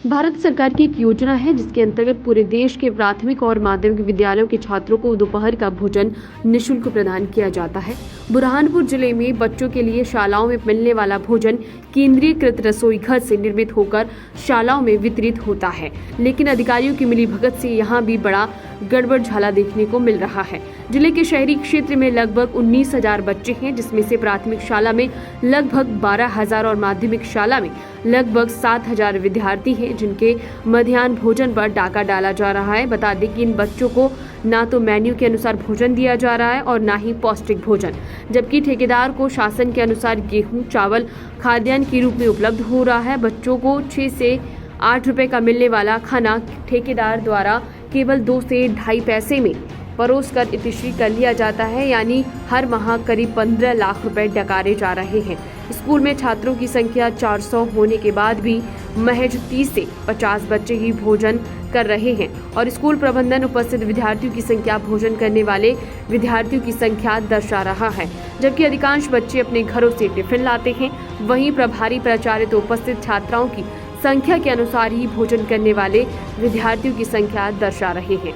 भारत सरकार की एक योजना है जिसके अंतर्गत पूरे देश के प्राथमिक और माध्यमिक विद्यालयों के छात्रों को दोपहर का भोजन निःशुल्क प्रदान किया जाता है। बुरहानपुर जिले में बच्चों के लिए शालाओं में मिलने वाला भोजन केंद्रीयकृत रसोई घर से निर्मित होकर शालाओं में वितरित होता है, लेकिन अधिकारियों की मिलीभगत से यहाँ भी बड़ा गड़बड़झाला देखने को मिल रहा है। जिले के शहरी क्षेत्र में लगभग 19,000 बच्चे हैं, जिसमें से प्राथमिक शाला में लगभग 12,000 और माध्यमिक शाला में लगभग 7,000 विद्यार्थी हैं, जिनके मध्याह्न भोजन पर डाका डाला जा रहा है। बता दें कि इन बच्चों को ना तो मेन्यू के अनुसार भोजन दिया जा रहा है और ना ही पौष्टिक भोजन, जबकि ठेकेदार को शासन के अनुसार गेहूं, चावल खाद्यान्न के रूप में उपलब्ध हो रहा है। बच्चों को 6 से 8 रुपए का मिलने वाला खाना ठेकेदार द्वारा केवल 2 से ढाई पैसे में परोसकर इतिश्री कर लिया जाता है, यानी हर माह करीब 15 लाख रुपए डकारे जा रहे हैं। स्कूल में छात्रों की संख्या 400 होने के बाद भी महज 30 से 50 बच्चे ही भोजन कर रहे हैं और स्कूल प्रबंधन उपस्थित विद्यार्थियों की संख्या भोजन करने वाले विद्यार्थियों की संख्या दर्शा रहा है, जबकि अधिकांश बच्चे अपने घरों से टिफिन लाते हैं। वहीं प्रभारी प्राचार्य तो उपस्थित छात्राओं की संख्या के अनुसार ही भोजन करने वाले विद्यार्थियों की संख्या दर्शा रहे हैं।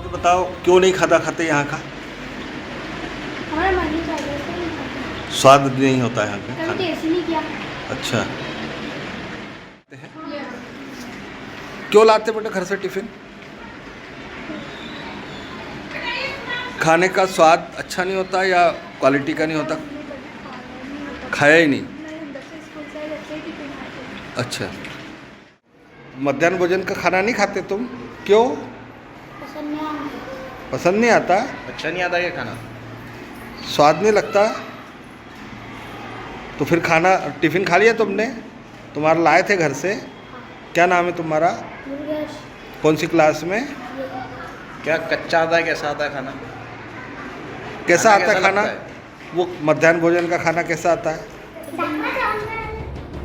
तो बताओ क्यों नहीं खाते यहाँ का? हमारा मन नहीं चाहता, इसलिए नहीं खाते। स्वाद नहीं होता है यहाँ का कभी खाने? टेस्ट ही नहीं किया। अच्छा, क्यों लाते बेटा घर से टिफिन? खाने का स्वाद अच्छा नहीं होता या क्वालिटी का नहीं होता? खाया ही नहीं। अच्छा, मध्याह्न भोजन का खाना नहीं खाते तुम? क्यों? पसंद नहीं आता? अच्छा नहीं आता क्या खाना? स्वाद नहीं लगता? तो फिर खाना टिफिन खा लिया तुमने? तुम्हारा लाए थे घर से? क्या नाम है तुम्हारा? कौन सी क्लास में? क्या कच्चा आता है, कैसा आता है खाना? कैसा खाना आता है कैसा खाना? लगता है? वो मध्याह्न भोजन का खाना कैसा आता है?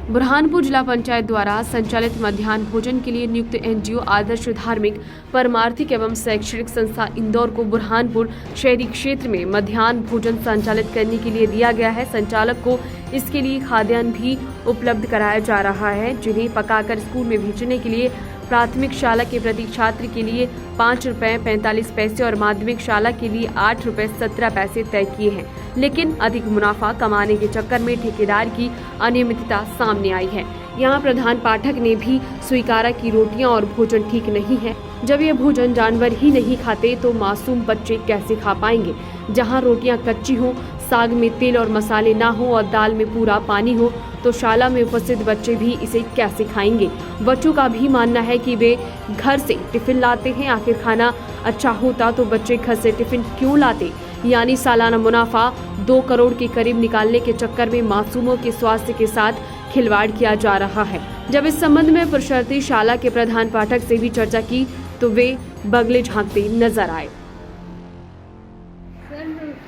बुरहानपुर जिला पंचायत द्वारा संचालित मध्याह्न भोजन के लिए नियुक्त एनजीओ आदर्श धार्मिक परमार्थिक एवं शैक्षणिक संस्था इंदौर को बुरहानपुर शहरी क्षेत्र में मध्याह्न भोजन संचालित करने के लिए दिया गया है। संचालक को इसके लिए खाद्यान्न भी उपलब्ध कराया जा रहा है, जिन्हें पकाकर स्कूल में भेजने के लिए प्राथमिक शाला के प्रति छात्र के लिए 5 रुपए 45 पैसे और माध्यमिक शाला के लिए 8 रुपए 17 पैसे तय किए हैं, लेकिन अधिक मुनाफा कमाने के चक्कर में ठेकेदार की अनियमितता सामने आई है। यहाँ प्रधान पाठक ने भी स्वीकारा कि रोटियां और भोजन ठीक नहीं है। जब ये भोजन जानवर ही नहीं खाते तो मासूम बच्चे कैसे खा पाएंगे? जहाँ रोटियां कच्ची हों, साग में तेल और मसाले ना हो और दाल में पूरा पानी हो, तो शाला में उपस्थित बच्चे भी इसे कैसे खाएंगे? बच्चों का भी मानना है कि वे घर से टिफिन लाते हैं। आखिर खाना अच्छा होता तो बच्चे घर से टिफिन क्यों लाते? यानी सालाना मुनाफा 2 करोड़ के करीब निकालने के चक्कर में मासूमों के स्वास्थ्य के साथ खिलवाड़ किया जा रहा है। जब इस संबंध में प्रशर्ती शाला के प्रधान पाठक से भी चर्चा की तो वे बगले झांकते नजर आए।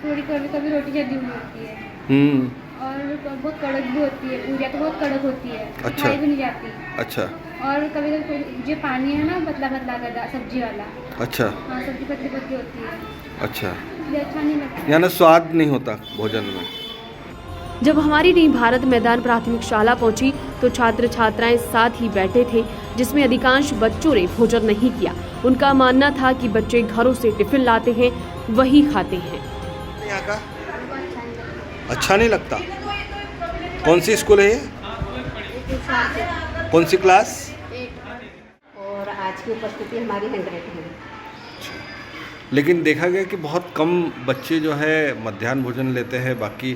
थोड़ी कभी रोटी जल्दी हुई होती है और बहुत कड़क भी होती है, पूरियाँ तो बहुत कड़क होती है। अच्छा। खाई भी नहीं जाती। अच्छा। और कभी कभी जो पानी है ना पतला पतला का सब्जी वाला। अच्छा। हाँ, सब्जी पतली पतली होती है। अच्छा, ये अच्छा नहीं लगता। यानी स्वाद नहीं होता भोजन में। जब हमारी टीम भारत मैदान प्राथमिक शाला पहुंची तो छात्र छात्राएं साथ ही बैठे थे, जिसमें अधिकांश बच्चों ने भोजन नहीं किया। उनका मानना था कि बच्चे घरों से टिफिन लाते हैं, वही खाते हैं। यहाँ का अच्छा नहीं लगता? कौन सी स्कूल है ये? कौन सी क्लास? और आज की उपस्थिति हमारी 100 है। लेकिन देखा गया कि बहुत कम बच्चे जो है मध्याह्न भोजन लेते हैं, बाकी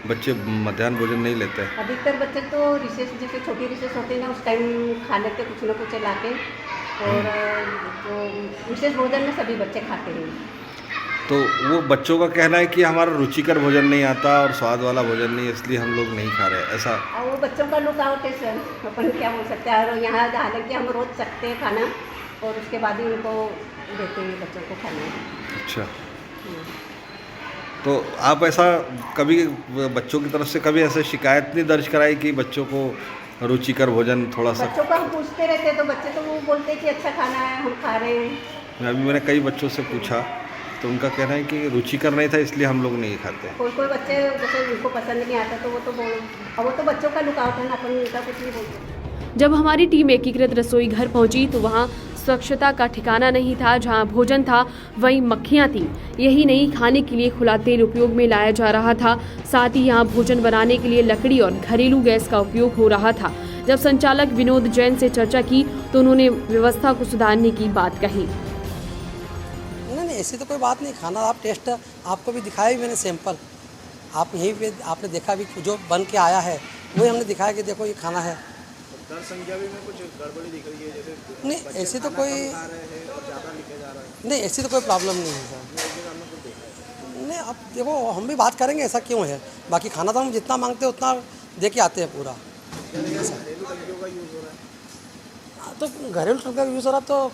बच्चे मध्याह्न भोजन नहीं लेते हैं। अधिकतर बच्चे तो रिसेस, जैसे छोटी रिसेस होती है ना, उस टाइम खा लेते कुछ ना कुछ ला के, और जो विशेष भोजन में सभी बच्चे खाते हैं। तो वो बच्चों का कहना है कि हमारा रुचिकर भोजन नहीं आता और स्वाद वाला भोजन नहीं, इसलिए हम लोग नहीं खा रहे, ऐसा। और वो बच्चों का लुक आउट है सर, अपन क्या बोल सकते हैं। और यहाँ हालांकि हम रोज़ सकते हैं खाना, और उसके बाद ही उनको देते हैं बच्चों को खाना। अच्छा, तो आप ऐसा कभी बच्चों की तरफ से कभी ऐसे शिकायत नहीं दर्ज कराई कि बच्चों को रुचिकर भोजन थोड़ा सा? बच्चों को हम पूछते रहते हैं तो बच्चे तो वो बोलते हैं कि अच्छा खाना है, हम खा रहे हैं। अभी मैंने कई बच्चों से पूछा तो उनका कहना है कि रुचिकर नहीं था, इसलिए हम लोग नहीं खाते। कोई कोई बच्चे जैसे उनको पसंद नहीं आता तो वो तो बच्चों का लुक आउट है ना, अपन उनका कुछ नहीं बोलते। जब हमारी टीम एकीकृत रसोई घर पहुंची तो वहां स्वच्छता का ठिकाना नहीं था। जहां भोजन था वहीं मक्खियां थीं। यही नहीं, खाने के लिए खुला तेल उपयोग में लाया जा रहा था। साथ ही यहां भोजन बनाने के लिए लकड़ी और घरेलू गैस का उपयोग हो रहा था। जब संचालक विनोद जैन से चर्चा की तो उन्होंने व्यवस्था को सुधारने की बात कही। नहीं, ऐसी तो कोई बात नहीं। खाना आप टेस्ट आपको भी दिखाया भी मैंने सैंपल, आप यहीं पे आपने देखा भी जो बन के आया है वही हमने दिखाया कि देखो ये खाना है। दर संख्या भी में कुछ गड़बड़ी दिख रही है, जैसे नहीं ऐसी तो कोई ज़्यादा लिखे जा रहा है। नहीं, ऐसी तो कोई प्रॉब्लम नहीं है सर। नहीं, अब देखो हम भी बात करेंगे ऐसा क्यों है। बाकी खाना तो हम जितना मांगते हैं उतना दे के आते हैं पूरा। तो घरेलू टंकियों का यूज़ हो रहा तो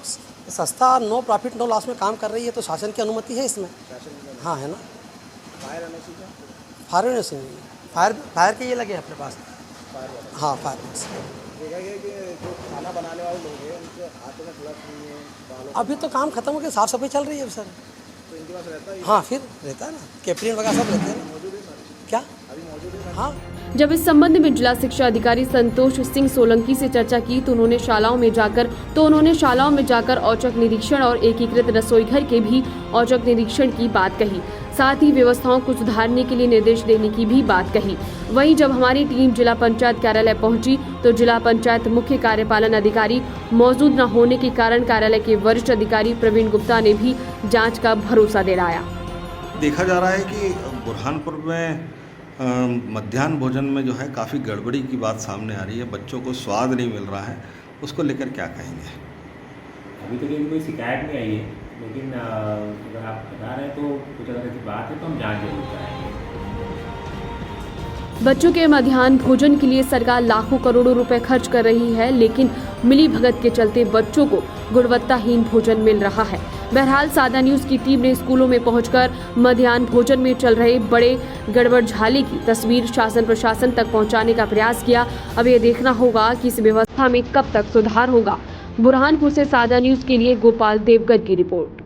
संस्था नो प्रॉफिट नो लॉस में काम कर रही है, तो शासन की अनुमति है इसमें। हाँ है ना। फायर के ये लगे अपने पास। हाँ फायर देखा गया कि जो खाना बनाने वाले लोग हैं उनके हाथों में ग्लव्स नहीं है, बालों अभी तो काम खत्म हो गया, साफ सफाई चल रही है सर। तो इनके पास रहता है। हाँ फिर रहता है ना, कैप्टन वगैरह सब रहते हैं ना। मौजूद है सर, क्या अभी मौजूद है। हाँ। जब इस संबंध में जिला शिक्षा अधिकारी संतोष सिंह सोलंकी से चर्चा की तो उन्होंने शालाओं में जाकर औचक निरीक्षण और एकीकृत रसोई घर के भी औचक निरीक्षण की बात कही। साथ ही व्यवस्थाओं को सुधारने के लिए निर्देश देने की भी बात कही। वहीं जब हमारी टीम जिला पंचायत कार्यालय पहुंची तो जिला पंचायत मुख्य कार्यपालन अधिकारी मौजूद न होने के कारण कार्यालय के वरिष्ठ अधिकारी प्रवीण गुप्ता ने भी जाँच का भरोसा दिलाया। देखा जा रहा है कि बुरहानपुर में मध्याह्न भोजन में जो है काफ़ी गड़बड़ी की बात सामने आ रही है। बच्चों को स्वाद नहीं मिल रहा है, उसको लेकर क्या कहेंगे? अभी तक कोई शिकायत नहीं आई है, लेकिन अगर आप बता रहे हैं तो कुछ अगर ऐसी बात है तो हम जांच जरूर कराएंगे। बच्चों के मध्याह्न भोजन के लिए सरकार लाखों करोड़ों रुपए खर्च कर रही है, लेकिन मिली भगत के चलते बच्चों को गुणवत्ताहीन भोजन मिल रहा है। बहरहाल सादा न्यूज की टीम ने स्कूलों में पहुंचकर मध्याह्न भोजन में चल रहे बड़े गड़बड़झाले की तस्वीर शासन प्रशासन तक पहुंचाने का प्रयास किया। अब ये देखना होगा कि इस व्यवस्था में कब तक सुधार होगा। बुरहानपुर से सादा न्यूज के लिए गोपाल देवगढ़ की रिपोर्ट।